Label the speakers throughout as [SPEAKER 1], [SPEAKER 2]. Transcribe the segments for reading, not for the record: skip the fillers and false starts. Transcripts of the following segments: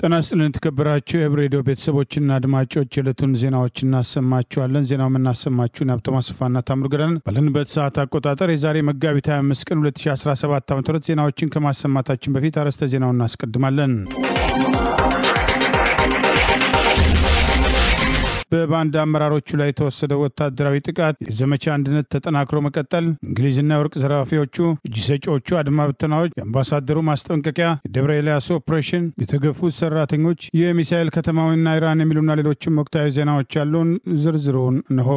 [SPEAKER 1] ጤናስጥልን ተከብራችሁ የብሬዲዮ ቤተሰቦችና አድማጮች የዕለቱን ዜናዎችን እናሰማችኋለን። ዜናው የምናሰማችሁን ሀብታሙ አሰፋና ታምሩ ገረን ባለንበት ሰዓት አቆጣጠር የዛሬ መጋቢት 25 ቀን 2017 ዓ.ም ዜናዎችን ከማሰማታችን በፊት አርዕስተ ዜናውን እናስቀድማለን። በባንዳ አመራሮቹ ላይ የተወሰደው ወታደራዊ ጥቃት የዘመቻ አንድነት ተጠናክሮ መቀጠል፣ እንግሊዝና የወርቅ ዘራፊዎቹ እጅ ሰጪዎቹ አድማ ብተናዎች፣ የአምባሳደሩ ማስጠንቀቂያ፣ የደብረ ኤልያስ ኦፕሬሽን፣ የተገፉት ሰራተኞች፣ የሚሳኤል ከተማውና ኢራን የሚሉና ሌሎችም ወቅታዊ ዜናዎች ያሉን ዝርዝሩን እንሆ።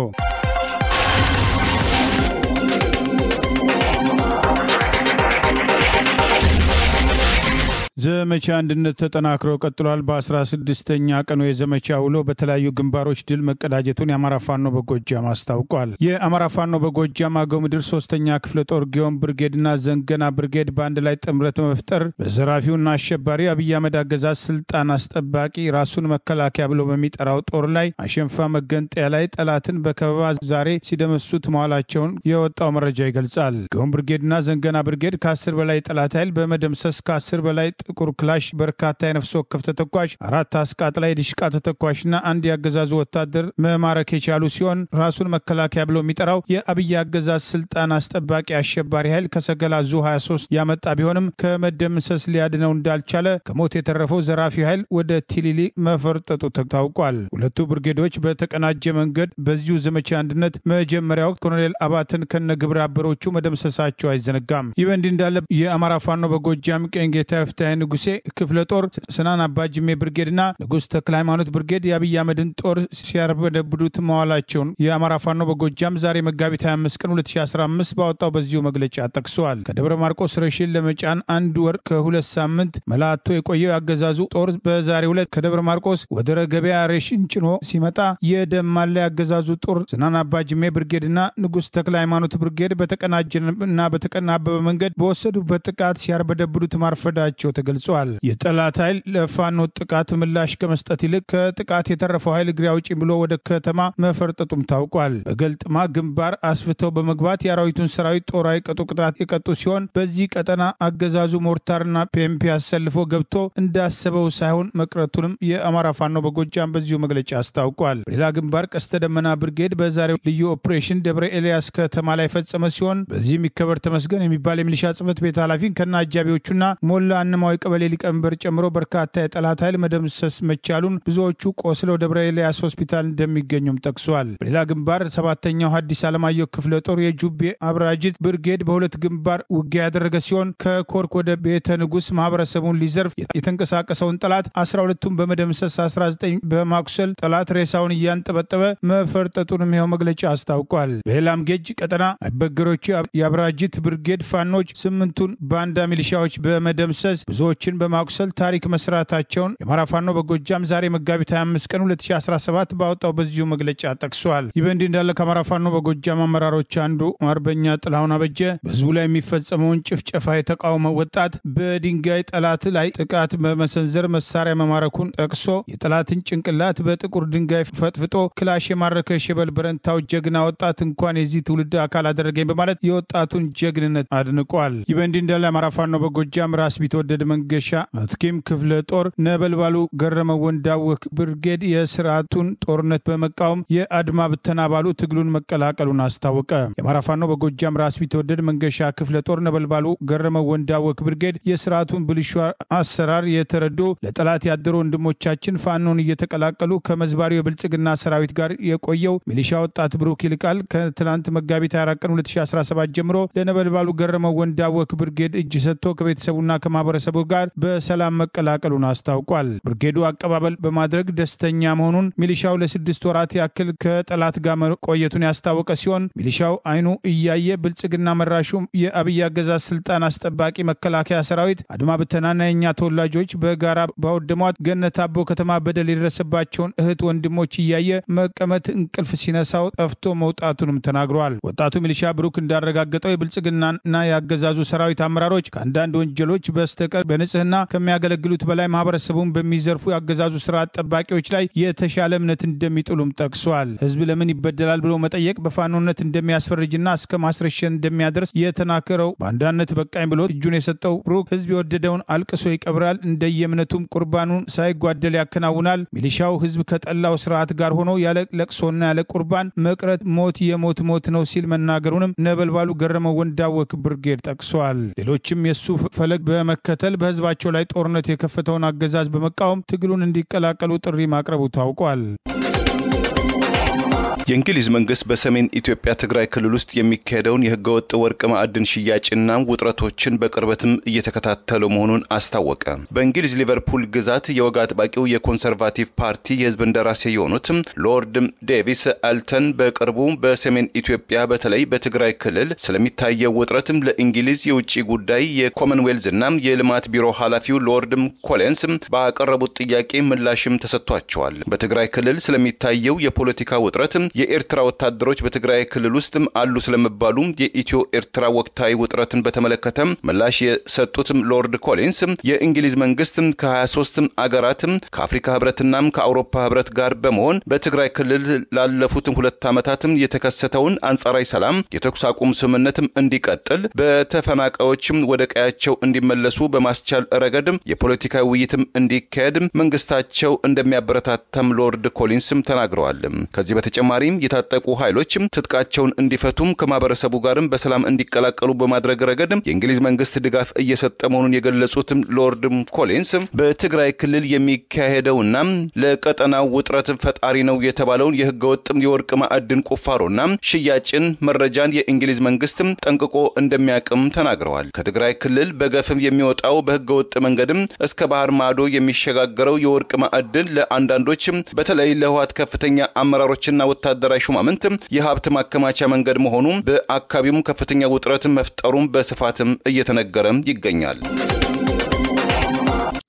[SPEAKER 1] ዘመቻ አንድነት ተጠናክሮ ቀጥሏል። በ16ኛ ቀኑ የዘመቻ ውሎ በተለያዩ ግንባሮች ድል መቀዳጀቱን የአማራ ፋኖ በጎጃም አስታውቋል። የአማራ ፋኖ በጎጃም አገው ምድር 3ኛ ክፍለ ጦር ጊዮን ብርጌድና ዘንገና ብርጌድ በአንድ ላይ ጥምረት በመፍጠር በዘራፊውና አሸባሪ አብይ አህመድ አገዛዝ ስልጣን አስጠባቂ ራሱን መከላከያ ብሎ በሚጠራው ጦር ላይ አሸንፋ መገንጠያ ላይ ጠላትን በከበባ ዛሬ ሲደመሱት መዋላቸውን የወጣው መረጃ ይገልጻል። ጊዮን ብርጌድና ዘንገና ብርጌድ ከ10 በላይ ጠላት ኃይል በመደምሰስ ከ10 በላይ ጥቁር ክላሽ፣ በርካታ የነፍስ ወከፍ ተተኳሽ፣ 4 አስቃጥላይ ዲሽቃ ተተኳሽና አንድ ያገዛዙ ወታደር መማረክ የቻሉ ሲሆን ራሱን መከላከያ ብሎ የሚጠራው የአብይ አገዛዝ ስልጣን አስጠባቂ አሸባሪ ኃይል ከሰገላ ዙ 23 ያመጣ ቢሆንም ከመደምሰስ ሊያድነው እንዳልቻለ ከሞት የተረፈው ዘራፊ ኃይል ወደ ቲሊሊ መፈርጠጡ ታውቋል። ሁለቱ ብርጌዶች በተቀናጀ መንገድ በዚሁ ዘመቻ አንድነት መጀመሪያ ወቅት ኮሎኔል አባትን ከነግብረ አበሮቹ መደምሰሳቸው አይዘነጋም። ይህ በእንዲህ እንዳለ የአማራ ፋኖ በጎጃም ቀኝጌታ ፍታዬ ንጉሴ ክፍለ ጦር ስናን አባጅሜ ብርጌድና ንጉስ ተክለ ሃይማኖት ብርጌድ የአብይ አህመድን ጦር ሲያርበደብዱት መዋላቸውን የአማራ ፋኖ በጎጃም ዛሬ መጋቢት 25 ቀን 2015 ባወጣው በዚሁ መግለጫ ጠቅሷል። ከደብረ ማርቆስ ረሽን ለመጫን 1 ወር ከ2 ሳምንት መላቶ የቆየው ያገዛዙ ጦር በዛሬው ዕለት ከደብረ ማርቆስ ወደ ገበያ ረሽን ጭኖ ሲመጣ የደማላ ያገዛዙ ጦር ስናን አባጅሜ ብርጌድና ንጉስ ተክለ ሃይማኖት ብርጌድ በተቀናጀና በተቀናበበ መንገድ በወሰዱበት ጥቃት ሲያርበደብዱት ማርፈዳቸው ገልጿል። የጠላት ኃይል ለፋኖ ጥቃት ምላሽ ከመስጠት ይልቅ ከጥቃት የተረፈው ኃይል እግሬ አውጪ ብሎ ወደ ከተማ መፈርጠጡም ታውቋል። በገልጥማ ግንባር አስፍተው በመግባት የአራዊቱን ሰራዊት ጦራዊ ቀጡ ቅጣት የቀጡ ሲሆን በዚህ ቀጠና አገዛዙ ሞርታርና ፒኤምፒ አሰልፎ ገብቶ እንዳሰበው ሳይሆን መቅረቱንም የአማራ ፋኖ በጎጃም በዚሁ መግለጫ አስታውቋል። በሌላ ግንባር ቀስተ ደመና ብርጌድ በዛሬው ልዩ ኦፕሬሽን ደብረ ኤልያስ ከተማ ላይ ፈጸመ ሲሆን በዚህም ይከበር ተመስገን የሚባል የሚሊሻ ጽሕፈት ቤት ኃላፊን ከነ አጃቢዎቹና ሞላ አንማዊ ቀበሌ ሊቀመንበር ጨምሮ በርካታ የጠላት ኃይል መደምሰስ መቻሉን፣ ብዙዎቹ ቆስለው ደብረ ኤልያስ ሆስፒታል እንደሚገኙም ጠቅሷል። በሌላ ግንባር 7ኛው ሐዲስ ዓለማየሁ ክፍለ ጦር የጁቤ አብራጅት ብርጌድ በሁለት ግንባር ውጊያ ያደረገ ሲሆን ከኮርክ ወደ ቤተ ንጉስ ማህበረሰቡን ሊዘርፍ የተንቀሳቀሰውን ጠላት 12ቱን በመደምሰስ 19 በማቁሰል ጠላት ሬሳውን እያንጠበጠበ መፈርጠጡንም ይኸው መግለጫ አስታውቋል። በሌላም ጌጅ ቀጠና አይበገሮቹ የአብራጅት ብርጌድ ፋኖች 8ቱን ባንዳ ሚሊሻዎች በመደምሰስ ብዙዎችን በማቁሰል ታሪክ መስራታቸውን የአማራ ፋኖ በጎጃም ዛሬ መጋቢት 25 ቀን 2017 ባወጣው በዚሁ መግለጫ ጠቅሷል። ይህ በእንዲህ እንዳለ ከአማራ ፋኖ በጎጃም አመራሮች አንዱ አርበኛ ጥላሁን አበጀ በህዝቡ ላይ የሚፈጸመውን ጭፍጨፋ የተቃወመው ወጣት በድንጋይ ጠላት ላይ ጥቃት በመሰንዘር መሳሪያ መማረኩን ጠቅሶ የጠላትን ጭንቅላት በጥቁር ድንጋይ ፈጥፍጦ ክላሽ የማረከ የሸበል በረንታው ጀግና ወጣት እንኳን የዚህ ትውልድ አካል አደረገኝ በማለት የወጣቱን ጀግንነት አድንቋል። ይህ በእንዲህ እንዳለ አማራ ፋኖ በጎጃም ራስ ቢትወደድ መንገሻ አትኪም ክፍለ ጦር ነበልባሉ ገረመው ወንዳወክ ብርጌድ የስርዓቱን ጦርነት በመቃወም የአድማ ብተና አባሉ ትግሉን መቀላቀሉን አስታወቀ። የአማራ ፋኖ በጎጃም ራስ ቢትወደድ መንገሻ ክፍለ ጦር ነበልባሉ ገረመው ወንዳወክ ብርጌድ የስርዓቱን ብልሹ አሰራር የተረዱ ለጠላት ያደሩ ወንድሞቻችን ፋኖን እየተቀላቀሉ ከመዝባሪው የብልጽግና ሰራዊት ጋር የቆየው ሚሊሻ ወጣት ብሩክ ይልቃል ከትላንት መጋቢት 24 ቀን 2017 ጀምሮ ለነበልባሉ ገረመው ወንዳወክ ብርጌድ እጅ ሰጥቶ ከቤተሰቡና ከማህበረሰቡ ጋር በሰላም መቀላቀሉን አስታውቋል። ብርጌዱ አቀባበል በማድረግ ደስተኛ መሆኑን ሚሊሻው ለ6 ወራት ያክል ከጠላት ጋር መቆየቱን ያስታወቀ ሲሆን ሚሊሻው አይኑ እያየ ብልጽግና መራሹ የአብይ አገዛዝ ስልጣን አስጠባቂ መከላከያ ሰራዊት አድማ ብተናና የኛ ተወላጆች በጋራ ባወደሟት ገነት አቦ ከተማ በደል የደረሰባቸውን እህት ወንድሞች እያየ መቀመጥ እንቅልፍ ሲነሳው ጠፍቶ መውጣቱንም ተናግሯል። ወጣቱ ሚሊሻ ብሩክ እንዳረጋገጠው የብልጽግናና የአገዛዙ ሰራዊት አመራሮች ከአንዳንድ ወንጀሎች በስተቀር በንጽህና ከሚያገለግሉት በላይ ማህበረሰቡን በሚዘርፉ ያገዛዙ ስርዓት ጠባቂዎች ላይ የተሻለ እምነት እንደሚጥሉም ጠቅሷል። ህዝብ ለምን ይበደላል ብሎ መጠየቅ በፋኖነት እንደሚያስፈርጅና እስከ ማስረሸን እንደሚያደርስ የተናከረው ባንዳነት በቃኝ ብሎ እጁን የሰጠው ብሩክ ህዝብ የወደደውን አልቅሶ ይቀብራል፣ እንደየእምነቱም ቁርባኑን ሳይጓደል ያከናውናል። ሚሊሻው ህዝብ ከጠላው ስርዓት ጋር ሆኖ ያለ ለቅሶና ያለ ቁርባን መቅረት ሞት የሞት ሞት ነው ሲል መናገሩንም ነበልባሉ ገረመው ወንዳወክ ብርጌድ ጠቅሷል። ሌሎችም የሱ ፈለግ በመከተል በህዝባቸው ላይ ጦርነት የከፈተውን አገዛዝ በመቃወም ትግሉን እንዲቀላቀሉ ጥሪ ማቅረቡ ታውቋል።
[SPEAKER 2] የእንግሊዝ መንግስት በሰሜን ኢትዮጵያ ትግራይ ክልል ውስጥ የሚካሄደውን የህገወጥ ወርቅ ማዕድን ሽያጭና ውጥረቶችን በቅርበትም እየተከታተለ መሆኑን አስታወቀ። በእንግሊዝ ሊቨርፑል ግዛት የወግ አጥባቂው የኮንሰርቫቲቭ ፓርቲ የህዝብ እንደራሴ የሆኑት ሎርድ ዴቪስ አልተን በቅርቡ በሰሜን ኢትዮጵያ በተለይ በትግራይ ክልል ስለሚታየው ውጥረትም ለእንግሊዝ የውጭ ጉዳይ የኮመንዌልዝና የልማት ቢሮ ኃላፊው ሎርድ ኮሊንስ ባቀረቡት ጥያቄ ምላሽም ተሰጥቷቸዋል። በትግራይ ክልል ስለሚታየው የፖለቲካ ውጥረት የኤርትራ ወታደሮች በትግራይ ክልል ውስጥ አሉ ስለመባሉ የኢትዮ ኤርትራ ወቅታዊ ውጥረትን በተመለከተ ምላሽ የሰጡት ሎርድ ኮሊንስ የእንግሊዝ መንግስት ከ23 አገራት ከአፍሪካ ህብረትና ከአውሮፓ ህብረት ጋር በመሆን በትግራይ ክልል ላለፉት 2 ዓመታት የተከሰተውን አንጻራዊ ሰላም የተኩስ አቁም ስምምነት እንዲቀጥል በተፈናቃዮች ወደ ቀያቸው እንዲመለሱ በማስቻል ረገድ የፖለቲካ ውይይት እንዲካሄድ መንግስታቸው እንደሚያበረታታም ሎርድ ኮሊንስ ተናግረዋል። ከዚህ በተጨማሪ የታጠቁ ኃይሎች ትጥቃቸውን እንዲፈቱም ከማህበረሰቡ ጋርም በሰላም እንዲቀላቀሉ በማድረግ ረገድ የእንግሊዝ መንግስት ድጋፍ እየሰጠ መሆኑን የገለጹት ሎርድ ኮሊንስ በትግራይ ክልል የሚካሄደውና ለቀጠናው ውጥረት ፈጣሪ ነው የተባለውን የህገወጥ የወርቅ ማዕድን ቁፋሮና ሽያጭን መረጃን የእንግሊዝ መንግስት ጠንቅቆ እንደሚያቅም ተናግረዋል። ከትግራይ ክልል በገፍም የሚወጣው በህገወጥ መንገድም እስከ ባህር ማዶ የሚሸጋገረው የወርቅ ማዕድን ለአንዳንዶች በተለይ ለህወሓት ከፍተኛ አመራሮችና ወታደራዊ ሹማምንት የሀብት ማከማቻ መንገድ መሆኑ በአካባቢው ከፍተኛ ውጥረት መፍጠሩን በስፋትም እየተነገረ ይገኛል።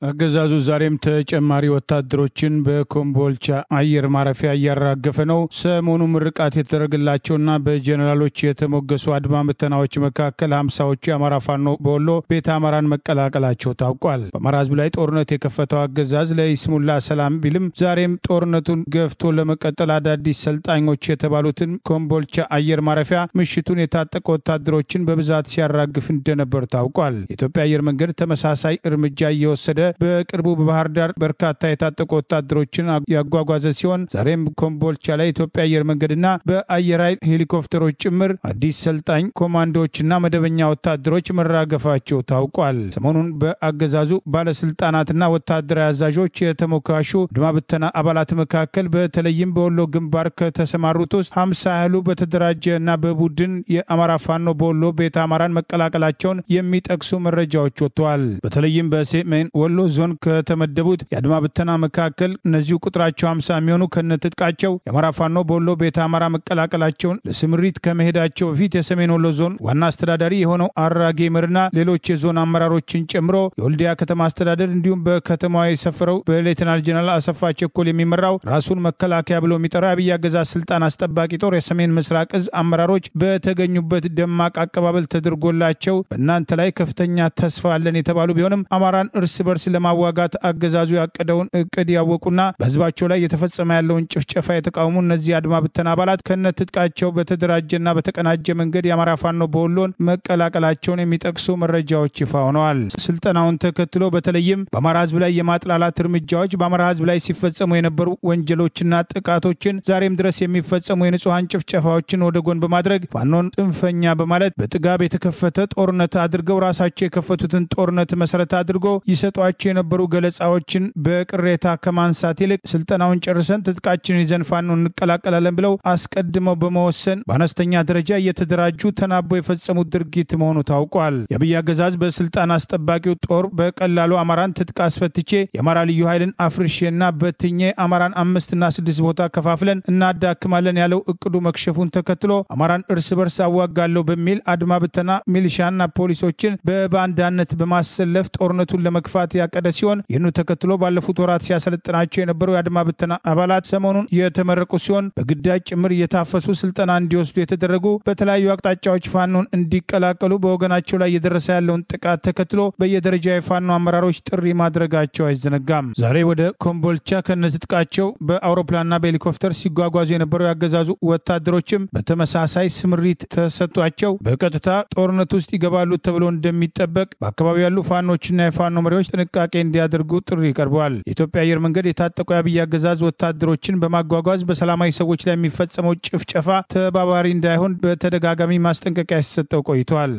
[SPEAKER 1] አገዛዙ ዛሬም ተጨማሪ ወታደሮችን በኮምቦልቻ አየር ማረፊያ እያራገፈ ነው። ሰሞኑ ምርቃት የተደረገላቸውና በጀነራሎች የተሞገሱ አድማ በተናዎች መካከል 50ዎቹ የአማራ ፋኖ በወሎ ቤተ አማራን መቀላቀላቸው ታውቋል። በአማራ ህዝብ ላይ ጦርነት የከፈተው አገዛዝ ለይስሙላ ሰላም ቢልም ዛሬም ጦርነቱን ገፍቶ ለመቀጠል አዳዲስ ሰልጣኞች የተባሉትን ኮምቦልቻ አየር ማረፊያ ምሽቱን የታጠቁ ወታደሮችን በብዛት ሲያራግፍ እንደነበር ታውቋል። የኢትዮጵያ አየር መንገድ ተመሳሳይ እርምጃ እየወሰደ በቅርቡ በባህር ዳር በርካታ የታጠቁ ወታደሮችን ያጓጓዘ ሲሆን ዛሬም ኮምቦልቻ ላይ ኢትዮጵያ አየር መንገድና በአየር ኃይል ሄሊኮፕተሮች ጭምር አዲስ ሰልጣኝ ኮማንዶዎችና መደበኛ ወታደሮች መራገፋቸው ታውቋል። ሰሞኑን በአገዛዙ ባለስልጣናትና ወታደራዊ አዛዦች የተሞካሹ አድማ ብተና አባላት መካከል በተለይም በወሎ ግንባር ከተሰማሩት ውስጥ 50 ያህሉ በተደራጀና በቡድን የአማራ ፋኖ በወሎ ቤተ አማራን መቀላቀላቸውን የሚጠቅሱ መረጃዎች ወጥተዋል። በተለይም በሰሜን ወሎ ዞን ከተመደቡት የአድማ ብተና መካከል እነዚሁ ቁጥራቸው 50 የሚሆኑ ከነትጥቃቸው የአማራ ፋኖ በወሎ ቤተ አማራ መቀላቀላቸውን ለስምሪት ከመሄዳቸው በፊት የሰሜን ወሎ ዞን ዋና አስተዳዳሪ የሆነው አራጌ መርና ሌሎች የዞን አመራሮችን ጨምሮ የወልዲያ ከተማ አስተዳደር እንዲሁም በከተማዋ የሰፈረው በሌተናል ጀነራል አሰፋ ቸኮል የሚመራው ራሱን መከላከያ ብሎ የሚጠራው የአብይ አገዛዝ ስልጣን አስጠባቂ ጦር የሰሜን ምስራቅ እዝ አመራሮች በተገኙበት ደማቅ አቀባበል ተደርጎላቸው በእናንተ ላይ ከፍተኛ ተስፋ አለን የተባሉ ቢሆንም አማራን እርስ በርስ ለማዋጋት አገዛዙ ያቀደውን እቅድ ያወቁና በህዝባቸው ላይ የተፈጸመ ያለውን ጭፍጨፋ የተቃወሙ እነዚህ አድማ ብተና አባላት ከነትጥቃቸው በተደራጀና በተቀናጀ መንገድ የአማራ ፋኖ በወሎን መቀላቀላቸውን የሚጠቅሱ መረጃዎች ይፋ ሆነዋል። ስልጠናውን ተከትሎ በተለይም በአማራ ህዝብ ላይ የማጥላላት እርምጃዎች፣ በአማራ ህዝብ ላይ ሲፈጸሙ የነበሩ ወንጀሎችና ጥቃቶችን፣ ዛሬም ድረስ የሚፈጸሙ የንጹሃን ጭፍጨፋዎችን ወደ ጎን በማድረግ ፋኖን ጥንፈኛ በማለት በጥጋብ የተከፈተ ጦርነት አድርገው ራሳቸው የከፈቱትን ጦርነት መሰረት አድርጎ ይሰጧቸው የነበሩ ገለጻዎችን በቅሬታ ከማንሳት ይልቅ ስልጠናውን ጨርሰን ትጥቃችንን ይዘን ፋኖን እንቀላቀላለን ብለው አስቀድመው በመወሰን በአነስተኛ ደረጃ እየተደራጁ ተናቦ የፈጸሙት ድርጊት መሆኑ ታውቋል። የአብይ አገዛዝ በስልጣን አስጠባቂው ጦር በቀላሉ አማራን ትጥቅ አስፈትቼ የአማራ ልዩ ኃይልን አፍርሼና በትኜ አማራን 5 እና 6 ቦታ ከፋፍለን እናዳክማለን ያለው እቅዱ መክሸፉን ተከትሎ አማራን እርስ በርስ አዋጋለሁ በሚል አድማ ብተና ሚሊሻና ፖሊሶችን በባንዳነት በማሰለፍ ጦርነቱን ለመክፋት ያቀደ ሲሆን ይህኑ ተከትሎ ባለፉት ወራት ሲያሰለጥናቸው የነበሩ የአድማ ብተና አባላት ሰሞኑን የተመረቁ ሲሆን በግዳጅ ጭምር እየታፈሱ ስልጠና እንዲወስዱ የተደረጉ በተለያዩ አቅጣጫዎች ፋኖን እንዲቀላቀሉ በወገናቸው ላይ እየደረሰ ያለውን ጥቃት ተከትሎ በየደረጃ የፋኖ አመራሮች ጥሪ ማድረጋቸው አይዘነጋም። ዛሬ ወደ ኮምቦልቻ ከነትጥቃቸው በአውሮፕላንና በሄሊኮፕተር ሲጓጓዙ የነበሩ ያገዛዙ ወታደሮችም በተመሳሳይ ስምሪት ተሰጥቷቸው በቀጥታ ጦርነት ውስጥ ይገባሉ ተብሎ እንደሚጠበቅ በአካባቢው ያሉ ፋኖችና የፋኖ መሪዎች ጥንቃቄ እንዲያደርጉ ጥሪ ቀርበዋል። የኢትዮጵያ አየር መንገድ የታጠቁ የአብይ አገዛዝ ወታደሮችን በማጓጓዝ በሰላማዊ ሰዎች ላይ የሚፈጸመው ጭፍጨፋ ተባባሪ እንዳይሆን በተደጋጋሚ ማስጠንቀቂያ ሲሰጠው ቆይቷል።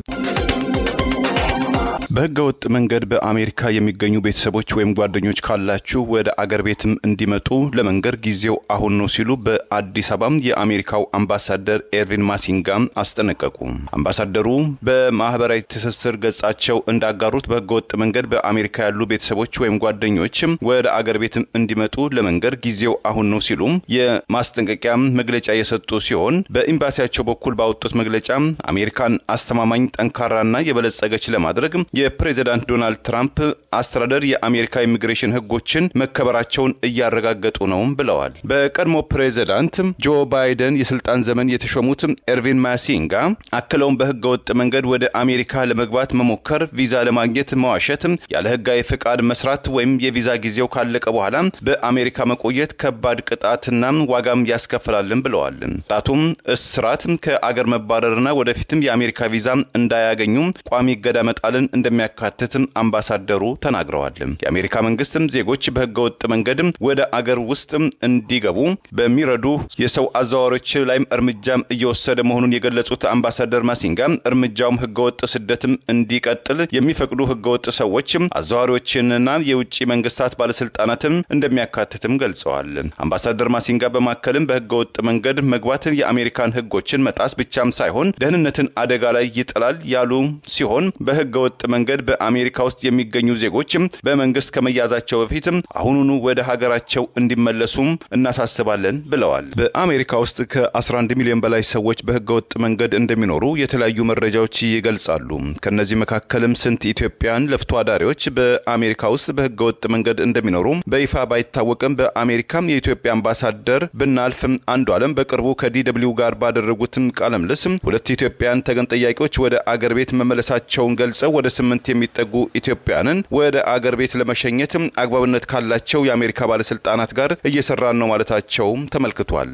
[SPEAKER 2] በህገ ወጥ መንገድ በአሜሪካ የሚገኙ ቤተሰቦች ወይም ጓደኞች ካላችሁ ወደ አገር ቤትም እንዲመጡ ለመንገር ጊዜው አሁን ነው ሲሉ በአዲስ አበባ የአሜሪካው አምባሳደር ኤርቪን ማሲንጋ አስጠነቀቁ። አምባሳደሩ በማህበራዊ ትስስር ገጻቸው እንዳጋሩት በህገ ወጥ መንገድ በአሜሪካ ያሉ ቤተሰቦች ወይም ጓደኞች ወደ አገር ቤትም እንዲመጡ ለመንገር ጊዜው አሁን ነው ሲሉ የማስጠንቀቂያ መግለጫ የሰጡ ሲሆን በኤምባሲያቸው በኩል ባወጡት መግለጫ አሜሪካን አስተማማኝ ጠንካራና የበለጸገች ለማድረግ የፕሬዝዳንት ዶናልድ ትራምፕ አስተዳደር የአሜሪካ ኢሚግሬሽን ህጎችን መከበራቸውን እያረጋገጡ ነው ብለዋል። በቀድሞ ፕሬዝዳንት ጆ ባይደን የስልጣን ዘመን የተሾሙት ኤርቪን ማሲንጋ አክለውም በህገ ወጥ መንገድ ወደ አሜሪካ ለመግባት መሞከር፣ ቪዛ ለማግኘት መዋሸት፣ ያለ ህጋዊ ፍቃድ መስራት ወይም የቪዛ ጊዜው ካለቀ በኋላ በአሜሪካ መቆየት ከባድ ቅጣትና ዋጋም ያስከፍላልን ብለዋል። ጣቱም እስራት፣ ከአገር መባረርና ወደፊትም የአሜሪካ ቪዛ እንዳያገኙ ቋሚ እገዳ መጣልን እንደሚያካትትም አምባሳደሩ ተናግረዋል። የአሜሪካ መንግስትም ዜጎች በህገወጥ መንገድ ወደ አገር ውስጥ እንዲገቡ በሚረዱ የሰው አዘዋዋሪዎች ላይ እርምጃም እየወሰደ መሆኑን የገለጹት አምባሳደር ማሲንጋ እርምጃውም ህገወጥ ስደትም እንዲቀጥል የሚፈቅዱ ህገወጥ ሰዎች አዘዋዋሪዎችንና የውጭ መንግስታት ባለስልጣናትን እንደሚያካትትም ገልጸዋል። አምባሳደር ማሲንጋ በማከልም በህገወጥ መንገድ መግባትን የአሜሪካን ህጎችን መጣስ ብቻም ሳይሆን ደህንነትን አደጋ ላይ ይጥላል ያሉ ሲሆን በህገወጥ መንገድ በአሜሪካ ውስጥ የሚገኙ ዜጎች በመንግስት ከመያዛቸው በፊት አሁኑኑ ወደ ሀገራቸው እንዲመለሱ እናሳስባለን ብለዋል። በአሜሪካ ውስጥ ከ11 ሚሊዮን በላይ ሰዎች በህገወጥ መንገድ እንደሚኖሩ የተለያዩ መረጃዎች ይገልጻሉ። ከነዚህ መካከልም ስንት ኢትዮጵያን ለፍቶ አዳሪዎች በአሜሪካ ውስጥ በህገወጥ መንገድ እንደሚኖሩ በይፋ ባይታወቅም በአሜሪካ የኢትዮጵያ አምባሳደር ብናልፍ አንዱ ዓለም በቅርቡ ከዲደብሊው ጋር ባደረጉት ቃለ ምልልስ ሁለት ኢትዮጵያን ተገን ጠያቂዎች ወደ አገር ቤት መመለሳቸውን ገልጸው ወደ 8 የሚጠጉ ኢትዮጵያንን ወደ አገር ቤት ለመሸኘት አግባብነት ካላቸው የአሜሪካ ባለስልጣናት ጋር እየሰራን ነው ማለታቸው ተመልክቷል።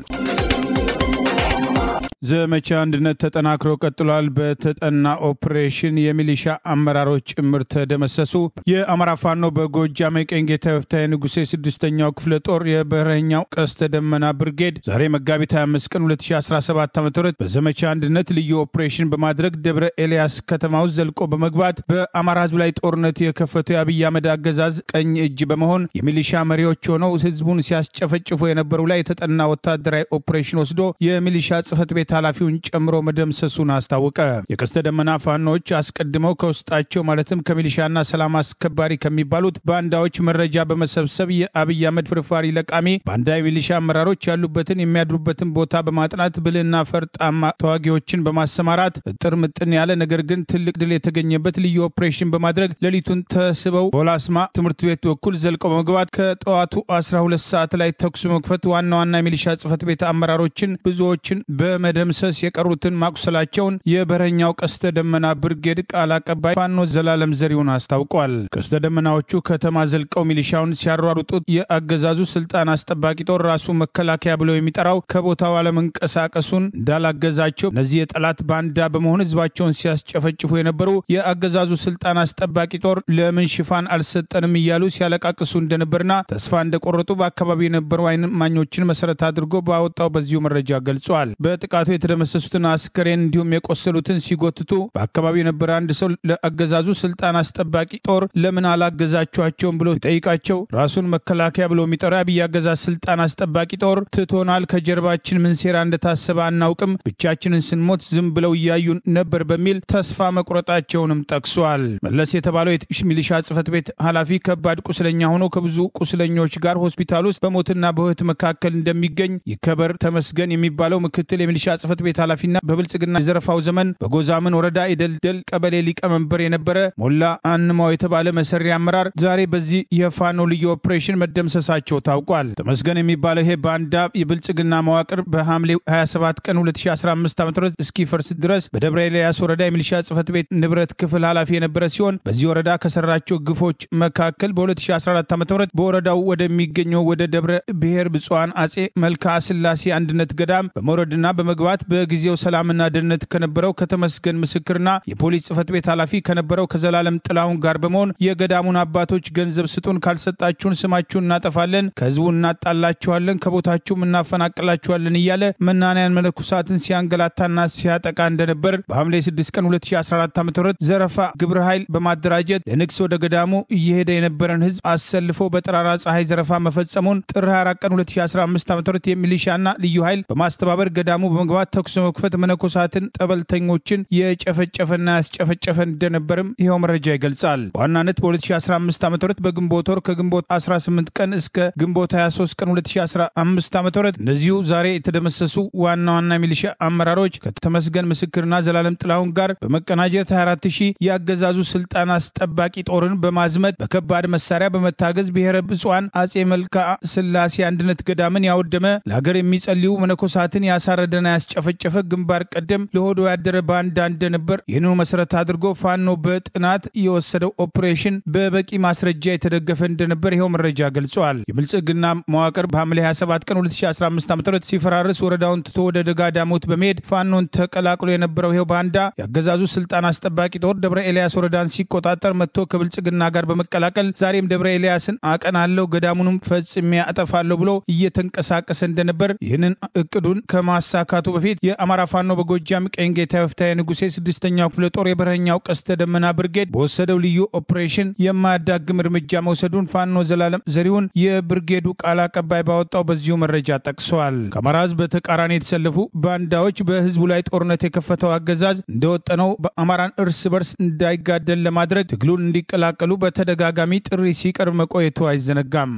[SPEAKER 1] ዘመቻ አንድነት ተጠናክሮ ቀጥሏል። በተጠና ኦፕሬሽን የሚሊሻ አመራሮች ጭምር ተደመሰሱ። የአማራ ፋኖ በጎጃም ቀኝጌታ ወፍታዬ ንጉሴ 6ኛው ክፍለ ጦር የበረኛው ቀስተ ደመና ብርጌድ ዛሬ መጋቢት 25 ቀን 2017 ዓ.ም በዘመቻ አንድነት ልዩ ኦፕሬሽን በማድረግ ደብረ ኤልያስ ከተማ ውስጥ ዘልቆ በመግባት በአማራ ህዝብ ላይ ጦርነት የከፈተው የአብይ አህመድ አገዛዝ ቀኝ እጅ በመሆን የሚሊሻ መሪዎች ሆነው ህዝቡን ሲያስጨፈጭፉ የነበሩ ላይ የተጠና ወታደራዊ ኦፕሬሽን ወስዶ የሚሊሻ ጽፈት ቤት ኃላፊውን ጨምሮ መደምሰሱን አስታወቀ። የቀስተ ደመና ፋኖች አስቀድመው ከውስጣቸው ማለትም ከሚሊሻና ሰላም አስከባሪ ከሚባሉት ባንዳዎች መረጃ በመሰብሰብ የአብይ አህመድ ፍርፋሪ ለቃሚ ባንዳ ሚሊሻ አመራሮች ያሉበትን የሚያድሩበትን ቦታ በማጥናት ብልና ፈርጣማ ተዋጊዎችን በማሰማራት ጥር ምጥን ያለ ነገር ግን ትልቅ ድል የተገኘበት ልዩ ኦፕሬሽን በማድረግ ሌሊቱን ተስበው ቦላስማ ትምህርት ቤት በኩል ዘልቀው በመግባት ከጠዋቱ 12 ሰዓት ላይ ተኩስ መክፈት ዋና ሚሊሻ ጽፈት ቤት አመራሮችን ብዙዎችን በመደምሰስ የቀሩትን ማቁሰላቸውን የበረኛው ቀስተ ደመና ብርጌድ ቃል አቀባይ ፋኖ ዘላለም ዘሪውን አስታውቋል። ቀስተ ደመናዎቹ ከተማ ዘልቀው ሚሊሻውን ሲያሯሩጡት የአገዛዙ ስልጣን አስጠባቂ ጦር ራሱ መከላከያ ብለው የሚጠራው ከቦታው አለመንቀሳቀሱን እንዳላገዛቸው እነዚህ የጠላት ባንዳ በመሆን ህዝባቸውን ሲያስጨፈጭፉ የነበሩ የአገዛዙ ስልጣን አስጠባቂ ጦር ለምን ሽፋን አልሰጠንም እያሉ ሲያለቃቅሱ እንደነበርና ተስፋ እንደቆረጡ በአካባቢው የነበሩ አይን ማኞችን መሰረት አድርጎ ባወጣው በዚሁ መረጃ ገልጿል። በጥቃቱ የተደመሰሱትን አስከሬን እንዲሁም የቆሰሉትን ሲጎትቱ በአካባቢው የነበረ አንድ ሰው ለአገዛዙ ስልጣን አስጠባቂ ጦር ለምን አላገዛቸዋቸውም ብሎ ሲጠይቃቸው ራሱን መከላከያ ብሎ የሚጠራው የአብይ አገዛዝ ስልጣን አስጠባቂ ጦር ትቶናል፣ ከጀርባችን ምን ሴራ እንደታሰበ አናውቅም፣ ብቻችንን ስንሞት ዝም ብለው እያዩ ነበር በሚል ተስፋ መቁረጣቸውንም ጠቅሷል። መለስ የተባለው የሚሊሻ ጽፈት ቤት ኃላፊ ከባድ ቁስለኛ ሆኖ ከብዙ ቁስለኞች ጋር ሆስፒታል ውስጥ በሞትና በህይወት መካከል እንደሚገኝ ይከበር ተመስገን የሚባለው ምክትል የሚሊሻ ጽሕፈት ቤት ኃላፊና በብልጽግና የዘረፋው ዘመን በጎዛምን ወረዳ የደልደል ቀበሌ ሊቀመንበር የነበረ ሞላ አንማው የተባለ መሰሪ አመራር ዛሬ በዚህ የፋኖ ልዩ ኦፕሬሽን መደምሰሳቸው ታውቋል። ተመስገን የሚባለው ይሄ ባንዳ የብልጽግና መዋቅር በሐምሌ 27 ቀን 2015 ዓ.ም እስኪፈርስ ድረስ በደብረ ኤልያስ ወረዳ የሚሊሻ ጽሕፈት ቤት ንብረት ክፍል ኃላፊ የነበረ ሲሆን በዚህ ወረዳ ከሰራቸው ግፎች መካከል በ2014 ዓ.ም በወረዳው ወደሚገኘው ወደ ደብረ ብሔር ብፁዓን አጼ መልክዓ ሥላሴ አንድነት ገዳም በመውረድና በመግባት በጊዜው ሰላምና ደህንነት ከነበረው ከተመስገን ምስክርና የፖሊስ ጽሕፈት ቤት ኃላፊ ከነበረው ከዘላለም ጥላሁን ጋር በመሆን የገዳሙን አባቶች ገንዘብ ስጡን፣ ካልሰጣችሁን ስማችሁን እናጠፋለን፣ ከህዝቡ እናጣላችኋለን፣ ከቦታችሁም እናፈናቅላችኋለን እያለ መናንያን መነኮሳትን ሲያንገላታና ሲያጠቃ እንደነበር በሐምሌ 6 ቀን 2014 ዓ.ም ዘረፋ ግብረ ኃይል በማደራጀት ለንግስ ወደ ገዳሙ እየሄደ የነበረን ህዝብ አሰልፎ በጠራራ ፀሐይ ዘረፋ መፈጸሙን ጥር 24 ቀን 2015 ዓ.ም የሚሊሻና ልዩ ኃይል በማስተባበር ገዳሙ በመግባት ተኩስ መክፈት መነኮሳትን ጠበልተኞችን የጨፈጨፈና ያስጨፈጨፈ እንደነበርም ይኸው መረጃ ይገልጻል። በዋናነት በ2015 ዓ.ም በግንቦት ወር ከግንቦት 18 ቀን እስከ ግንቦት 23 ቀን 2015 ዓ.ም እነዚሁ ዛሬ የተደመሰሱ ዋና ሚሊሻ አመራሮች ከተመስገን ምስክርና ዘላለም ጥላሁን ጋር በመቀናጀት 24000 ያገዛዙ ስልጣን አስጠባቂ ጦርን በማዝመት በከባድ መሳሪያ በመታገዝ ብሔረ ብፁዓን አጼ መልክዓ ሥላሴ አንድነት ገዳምን ያወደመ ለሀገር የሚጸልዩ መነኮሳትን ያሳረደና ያስጨፈጨፈ ግንባር ቀደም ለሆዶ ያደረ ባንዳ እንደነበር ይህንኑ መሰረት አድርጎ ፋኖ በጥናት የወሰደው ኦፕሬሽን በበቂ ማስረጃ የተደገፈ እንደነበር ይኸው መረጃ ገልጿል። የብልጽግና መዋቅር በሐምሌ 27 ቀን 2015 ዓ.ም ሲፈራርስ ወረዳውን ትቶ ወደ ደጋዳሞት በመሄድ ፋኖን ተቀላቅሎ የነበረው ይኸው ባንዳ ያገዛዙ ስልጣን አስጠባቂ ጦር ደብረ ኤልያስ ወረዳን ሲቆጣጠር መጥቶ ከብልጽግና ጋር በመቀላቀል ዛሬም ደብረ ኤልያስን አቀናለሁ ገዳሙንም ፈጽሜ አጠፋለሁ ብሎ እየተንቀሳቀሰ እንደነበር ይህንን እቅዱን ከማሳካቱ በፊት የአማራ ፋኖ በጎጃም ቀኝ ጌታ ወፍታዬ ንጉሴ 6ኛው ክፍለ ጦር የበረኛው ቀስተ ደመና ብርጌድ በወሰደው ልዩ ኦፕሬሽን የማያዳግም እርምጃ መውሰዱን ፋኖ ዘላለም ዘሪሁን የብርጌዱ ቃል አቀባይ ባወጣው በዚሁ መረጃ ጠቅሰዋል። ከአማራ ሕዝብ በተቃራኒ የተሰለፉ ባንዳዎች በህዝቡ ላይ ጦርነት የከፈተው አገዛዝ እንደወጠነው በአማራን እርስ በርስ እንዳይጋደል ለማድረግ ትግሉን እንዲቀላቀሉ በተደጋጋሚ ጥሪ ሲቀርብ መቆየቱ አይዘነጋም።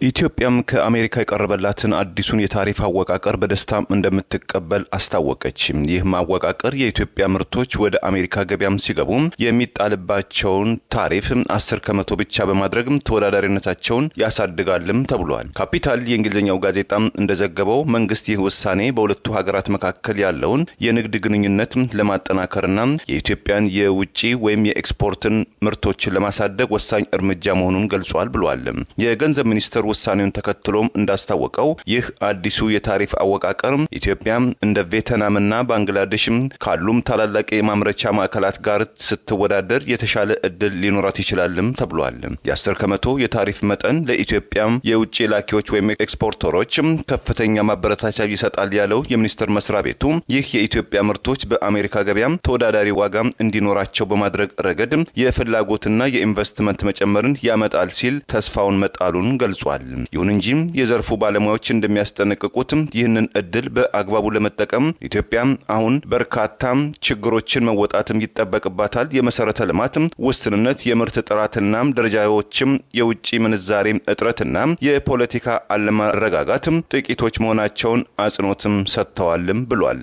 [SPEAKER 2] ኢትዮጵያም ከአሜሪካ የቀረበላትን አዲሱን የታሪፍ አወቃቀር በደስታ እንደምትቀበል አስታወቀች። ይህ ማወቃቀር የኢትዮጵያ ምርቶች ወደ አሜሪካ ገበያም ሲገቡ የሚጣልባቸውን ታሪፍ 10% ብቻ በማድረግ ተወዳዳሪነታቸውን ያሳድጋልም ተብሏል። ካፒታል የእንግሊዝኛው ጋዜጣ እንደዘገበው መንግስት ይህ ውሳኔ በሁለቱ ሀገራት መካከል ያለውን የንግድ ግንኙነት ለማጠናከርና የኢትዮጵያን የውጪ ወይም የኤክስፖርትን ምርቶችን ለማሳደግ ወሳኝ እርምጃ መሆኑን ገልጿል ብሏል። የገንዘብ ሚኒስትር ውሳኔውን ተከትሎም እንዳስታወቀው ይህ አዲሱ የታሪፍ አወቃቀር ኢትዮጵያ እንደ ቪየትናምና ባንግላዴሽ ካሉም ታላላቅ የማምረቻ ማዕከላት ጋር ስትወዳደር የተሻለ እድል ሊኖራት ይችላልም ተብሏል። የ10% የታሪፍ መጠን ለኢትዮጵያ የውጭ ላኪዎች ወይም ኤክስፖርተሮች ከፍተኛ ማበረታቻ ይሰጣል ያለው የሚኒስትር መስሪያ ቤቱ ይህ የኢትዮጵያ ምርቶች በአሜሪካ ገበያ ተወዳዳሪ ዋጋ እንዲኖራቸው በማድረግ ረገድ የፍላጎትና የኢንቨስትመንት መጨመርን ያመጣል ሲል ተስፋውን መጣሉን ገልጿል። ይሁን እንጂ የዘርፉ ባለሙያዎች እንደሚያስጠነቅቁት ይህንን እድል በአግባቡ ለመጠቀም ኢትዮጵያ አሁን በርካታ ችግሮችን መወጣትም ይጠበቅባታል። የመሰረተ ልማት ውስንነት፣ የምርት ጥራትና ደረጃዎችም፣ የውጭ ምንዛሬ እጥረትና የፖለቲካ አለመረጋጋት ጥቂቶች መሆናቸውን አጽንኦትም ሰጥተዋልም ብሏል።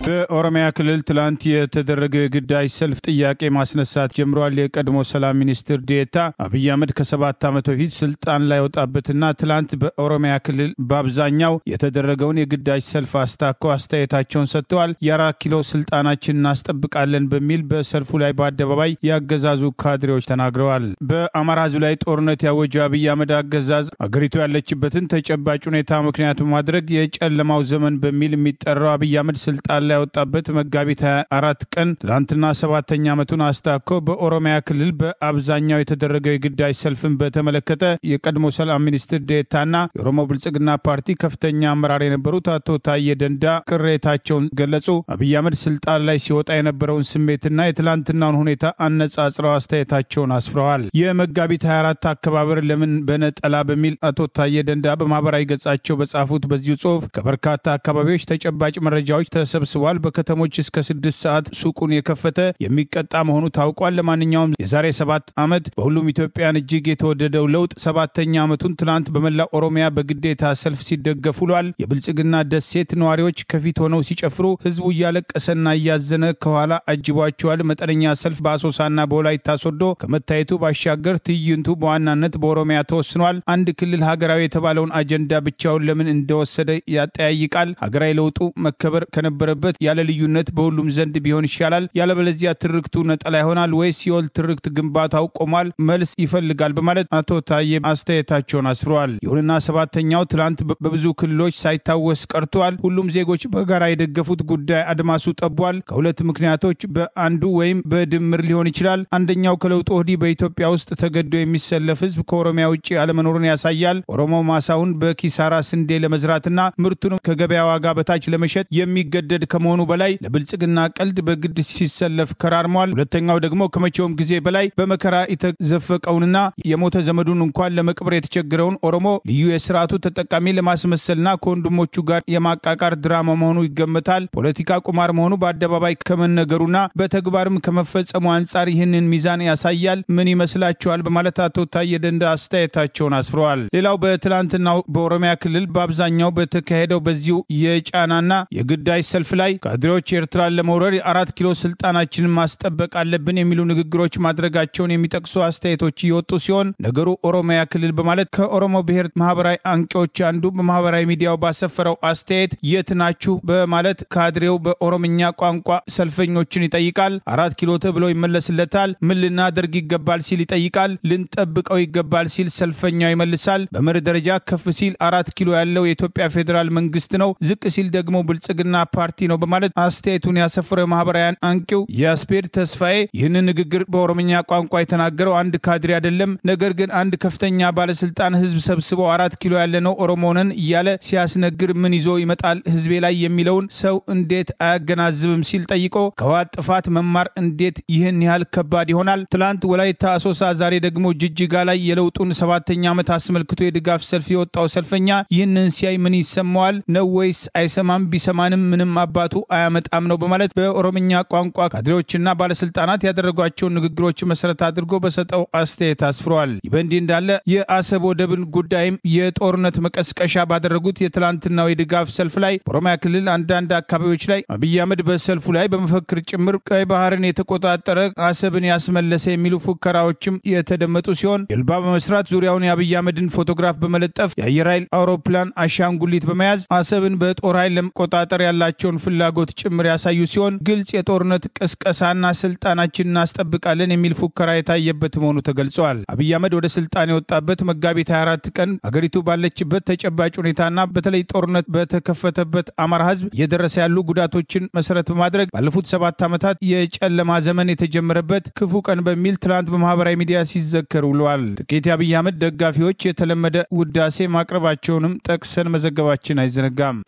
[SPEAKER 1] በኦሮሚያ ክልል ትላንት የተደረገው የግዳጅ ሰልፍ ጥያቄ ማስነሳት ጀምሯል። የቀድሞ ሰላም ሚኒስትር ዴኤታ አብይ አህመድ ከ7 ዓመት በፊት ስልጣን ላይ ወጣበትና ትላንት በኦሮሚያ ክልል በአብዛኛው የተደረገውን የግዳጅ ሰልፍ አስታከው አስተያየታቸውን ሰጥተዋል። የ4 ኪሎ ስልጣናችንን እናስጠብቃለን በሚል በሰልፉ ላይ በአደባባይ ያገዛዙ ካድሬዎች ተናግረዋል። በአማራ ሕዝብ ላይ ጦርነት ያወጀው አብይ አህመድ አገዛዝ አገሪቱ ያለችበትን ተጨባጭ ሁኔታ ምክንያት በማድረግ የጨለማው ዘመን በሚል የሚጠራው አብይ አህመድ ስልጣን ላይ ወጣበት መጋቢት 24 ቀን ትላንትና 7ኛ ዓመቱን አስታኮ በኦሮሚያ ክልል በአብዛኛው የተደረገው የግዳጅ ሰልፍን በተመለከተ የቀድሞ ሰላም ሚኒስትር ዴኤታና የኦሮሞ ብልጽግና ፓርቲ ከፍተኛ አመራር የነበሩት አቶ ታዬ ደንዳ ቅሬታቸውን ገለጹ። አብይ አህመድ ስልጣን ላይ ሲወጣ የነበረውን ስሜትና የትላንትናውን ሁኔታ አነጻጽረው አስተያየታቸውን አስፍረዋል። የመጋቢት 24 አከባበር ለምን በነጠላ በሚል አቶ ታዬ ደንዳ በማህበራዊ ገጻቸው በጻፉት በዚሁ ጽሑፍ ከበርካታ አካባቢዎች ተጨባጭ መረጃዎች ተሰብስበዋል። ተብሏል። በከተሞች እስከ 6 ሰዓት ሱቁን የከፈተ የሚቀጣ መሆኑ ታውቋል። ለማንኛውም የዛሬ 7 ዓመት በሁሉም ኢትዮጵያን እጅግ የተወደደው ለውጥ 7ኛ ዓመቱን ትላንት በመላ ኦሮሚያ በግዴታ ሰልፍ ሲደገፍ ውሏል። የብልጽግና ደሴት ነዋሪዎች ከፊት ሆነው ሲጨፍሩ ህዝቡ እያለቀሰና እያዘነ ከኋላ አጅቧቸዋል። መጠነኛ ሰልፍ በአሶሳና በወላይታ ሶዶ ከመታየቱ ባሻገር ትዕይንቱ በዋናነት በኦሮሚያ ተወስኗል። አንድ ክልል ሀገራዊ የተባለውን አጀንዳ ብቻውን ለምን እንደወሰደ ያጠያይቃል። ሀገራዊ ለውጡ መከበር ከነበረበት ያለ ልዩነት በሁሉም ዘንድ ቢሆን ይሻላል። ያለበለዚያ ትርክቱ ነጠላ ይሆናል ወይስ የወል ትርክት ግንባታው ቆሟል? መልስ ይፈልጋል በማለት አቶ ታዬ አስተያየታቸውን አስፍረዋል። ይሁንና 7ኛው ትላንት በብዙ ክልሎች ሳይታወስ ቀርቷል። ሁሉም ዜጎች በጋራ የደገፉት ጉዳይ አድማሱ ጠቧል። ከሁለት ምክንያቶች በአንዱ ወይም በድምር ሊሆን ይችላል። አንደኛው ከለውጡ ወዲህ በኢትዮጵያ ውስጥ ተገዶ የሚሰለፍ ህዝብ ከኦሮሚያ ውጪ አለመኖሩን ያሳያል። ኦሮሞ ማሳውን በኪሳራ ስንዴ ለመዝራትና ምርቱን ከገበያ ዋጋ በታች ለመሸጥ የሚገደድ ከመሆኑ በላይ ለብልጽግና ቀልድ በግድ ሲሰለፍ ከራርሟል። ሁለተኛው ደግሞ ከመቼውም ጊዜ በላይ በመከራ የተዘፈቀውንና የሞተ ዘመዱን እንኳን ለመቅበር የተቸገረውን ኦሮሞ ልዩ የስርዓቱ ተጠቃሚ ለማስመሰልና ከወንድሞቹ ጋር የማቃቃር ድራማ መሆኑ ይገመታል። ፖለቲካ ቁማር መሆኑ በአደባባይ ከመነገሩና በተግባርም ከመፈጸሙ አንጻር ይህንን ሚዛን ያሳያል። ምን ይመስላችኋል? በማለት አቶ ታዬ ደንዳ አስተያየታቸውን አስፍረዋል። ሌላው በትላንትናው በኦሮሚያ ክልል በአብዛኛው በተካሄደው በዚሁ የጫናና የግዳይ ሰልፍ ላይ ካድሬዎች ኤርትራን ለመውረር 4 ኪሎ ስልጣናችንን ማስጠበቅ አለብን የሚሉ ንግግሮች ማድረጋቸውን የሚጠቅሱ አስተያየቶች እየወጡ ሲሆን ነገሩ ኦሮሚያ ክልል በማለት ከኦሮሞ ብሔር ማህበራዊ አንቂዎች አንዱ በማህበራዊ ሚዲያው ባሰፈረው አስተያየት የት ናችሁ በማለት ካድሬው በኦሮምኛ ቋንቋ ሰልፈኞችን ይጠይቃል። 4 ኪሎ ተብሎ ይመለስለታል። ምን ልናደርግ ይገባል ሲል ይጠይቃል። ልንጠብቀው ይገባል ሲል ሰልፈኛው ይመልሳል። በመርህ ደረጃ ከፍ ሲል 4 ኪሎ ያለው የኢትዮጵያ ፌዴራል መንግስት ነው፣ ዝቅ ሲል ደግሞ ብልጽግና ፓርቲ ነው በማለት አስተያየቱን ያሰፈረው ማህበራዊ አንቂው ያስፔድ ተስፋዬ ይህንን ንግግር በኦሮምኛ ቋንቋ የተናገረው አንድ ካድሬ አይደለም፣ ነገር ግን አንድ ከፍተኛ ባለስልጣን ህዝብ ሰብስቦ 4 ኪሎ ያለ ነው ኦሮሞንን እያለ ሲያስነግር ምን ይዞ ይመጣል ህዝቤ ላይ የሚለውን ሰው እንዴት አያገናዝብም ሲል ጠይቆ ከህወሓት ጥፋት መማር እንዴት ይህን ያህል ከባድ ይሆናል? ትላንት ወላይታ አሶሳ፣ ዛሬ ደግሞ ጅጅጋ ላይ የለውጡን 7ኛ ዓመት አስመልክቶ የድጋፍ ሰልፍ የወጣው ሰልፈኛ ይህንን ሲያይ ምን ይሰማዋል ነው ወይስ አይሰማም? ቢሰማንም ምንም አባቱ አያመጣም ነው በማለት በኦሮምኛ ቋንቋ ካድሬዎችና ባለስልጣናት ያደረጓቸውን ንግግሮች መሰረት አድርጎ በሰጠው አስተያየት አስፍሯል። ይህ በእንዲህ እንዳለ የአሰብ ወደብን ጉዳይም የጦርነት መቀስቀሻ ባደረጉት የትላንትናው የድጋፍ ሰልፍ ላይ በኦሮሚያ ክልል አንዳንድ አካባቢዎች ላይ አብይ አህመድ በሰልፉ ላይ በመፈክር ጭምር ቀይ ባህርን የተቆጣጠረ አሰብን ያስመለሰ የሚሉ ፉከራዎችም የተደመጡ ሲሆን ጀልባ በመስራት ዙሪያውን የአብይ አህመድን ፎቶግራፍ በመለጠፍ የአየር ኃይል አውሮፕላን አሻንጉሊት በመያዝ አሰብን በጦር ኃይል ለመቆጣጠር ያላቸውን ፍላጎት ጭምር ያሳዩ ሲሆን ግልጽ የጦርነት ቅስቀሳና ስልጣናችንን እናስጠብቃለን የሚል ፉከራ የታየበት መሆኑ ተገልጿል። አብይ አህመድ ወደ ስልጣን የወጣበት መጋቢት 24 ቀን አገሪቱ ባለችበት ተጨባጭ ሁኔታና በተለይ ጦርነት በተከፈተበት አማራ ህዝብ እየደረሰ ያሉ ጉዳቶችን መሰረት በማድረግ ባለፉት 7 ዓመታት የጨለማ ዘመን የተጀመረበት ክፉ ቀን በሚል ትላንት በማህበራዊ ሚዲያ ሲዘከር ውሏል። ጥቂት የአብይ አህመድ ደጋፊዎች የተለመደ ውዳሴ ማቅረባቸውንም ጠቅሰን መዘገባችን አይዘነጋም።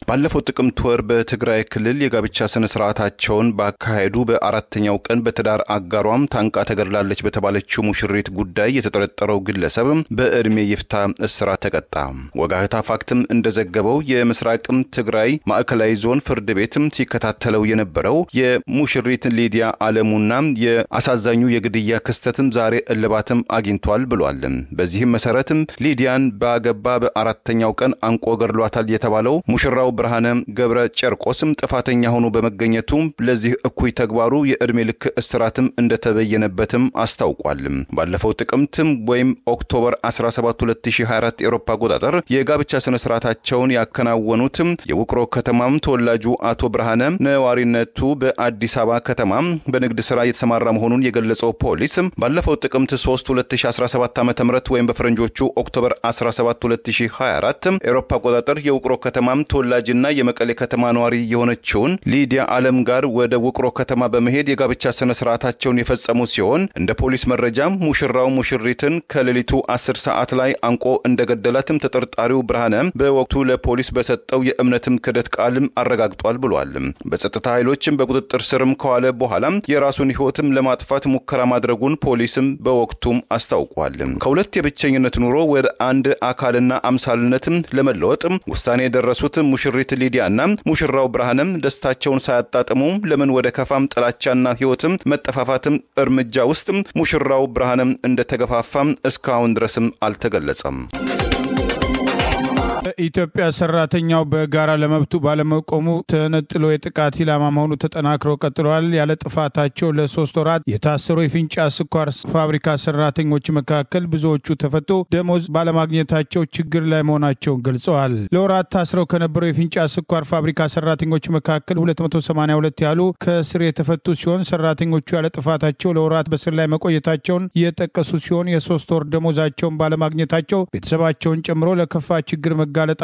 [SPEAKER 2] ባለፈው ጥቅምት ወር በትግራይ ክልል የጋብቻ ስነ ስርዓታቸውን ባካሄዱ በአራተኛው ቀን በትዳር አጋሯም ታንቃ ተገድላለች በተባለችው ሙሽሪት ጉዳይ የተጠረጠረው ግለሰብ በእድሜ ይፍታ እስራት ተቀጣ። ወጋህታ ፋክትም እንደዘገበው የምስራቅም ትግራይ ማዕከላዊ ዞን ፍርድ ቤትም ሲከታተለው የነበረው የሙሽሪት ሊዲያ አለሙና የአሳዛኙ የግድያ ክስተትም ዛሬ እልባትም አግኝቷል ብሏል። በዚህም መሰረትም ሊዲያን ባገባ በአራተኛው ቀን አንቆ ገድሏታል የተባለው ሙሽራው ብርሃነ ገብረ ጨርቆስም ጥፋተኛ ሆኖ በመገኘቱ ለዚህ እኩይ ተግባሩ የእድሜ ልክ እስራትም እንደተበየነበትም አስታውቋል። ባለፈው ጥቅምትም ወይም ኦክቶበር 17 2024 ኤሮፓ አቆጣጠር የጋብቻ ስነ ስርዓታቸውን ያከናወኑት የውቅሮ ከተማም ተወላጁ አቶ ብርሃነ ነዋሪነቱ በአዲስ አበባ ከተማ በንግድ ስራ የተሰማራ መሆኑን የገለጸው ፖሊስ ባለፈው ጥቅምት 3 2017 ዓ.ም ወይም በፈረንጆቹ ኦክቶበር 17 2024 ኤሮፓ አቆጣጠር የውቅሮ ከተማም ተወላጅና የመቀሌ ከተማ ነዋሪ የሆነችውን ሊዲያ አለም ጋር ወደ ውቅሮ ከተማ በመሄድ የጋብቻ ስነ ስርዓታቸውን የፈጸሙ ሲሆን እንደ ፖሊስ መረጃም ሙሽራው ሙሽሪትን ከሌሊቱ 10 ሰዓት ላይ አንቆ እንደገደላትም ተጠርጣሪው ብርሃነ በወቅቱ ለፖሊስ በሰጠው የእምነትም ክደት ቃልም አረጋግጧል ብሏል። በጸጥታ ኃይሎችም በቁጥጥር ስርም ከዋለ በኋላ የራሱን ህይወትም ለማጥፋት ሙከራ ማድረጉን ፖሊስም በወቅቱም አስታውቋል። ከሁለት የብቸኝነት ኑሮ ወደ አንድ አካልና አምሳልነትም ለመለወጥ ውሳኔ የደረሱት ሙሽሪ ሙሽሪት ሊዲያና ሙሽራው ብርሃንም ደስታቸውን ሳያጣጥሙ ለምን ወደ ከፋም ጥላቻና ህይወትም መጠፋፋትም እርምጃ ውስጥ ሙሽራው ብርሃንም እንደተገፋፋም እስካሁን ድረስም አልተገለጸም።
[SPEAKER 1] ኢትዮጵያ ሰራተኛው በጋራ ለመብቱ ባለመቆሙ ተነጥሎ የጥቃት ኢላማ መሆኑ ተጠናክሮ ቀጥሏል። ያለ ጥፋታቸው ለ3 ወራት የታሰሩ የፊንጫ ስኳር ፋብሪካ ሰራተኞች መካከል ብዙዎቹ ተፈቶ ደሞዝ ባለማግኘታቸው ችግር ላይ መሆናቸውን ገልጸዋል። ለወራት ታስረው ከነበሩ የፊንጫ ስኳር ፋብሪካ ሰራተኞች መካከል 282 ያሉ ከስር የተፈቱ ሲሆን ሰራተኞቹ ያለ ጥፋታቸው ለወራት በስር ላይ መቆየታቸውን የጠቀሱ ሲሆን የ3 ወር ደሞዛቸውን ባለማግኘታቸው ቤተሰባቸውን ጨምሮ ለከፋ ችግር መጋለጣቸውን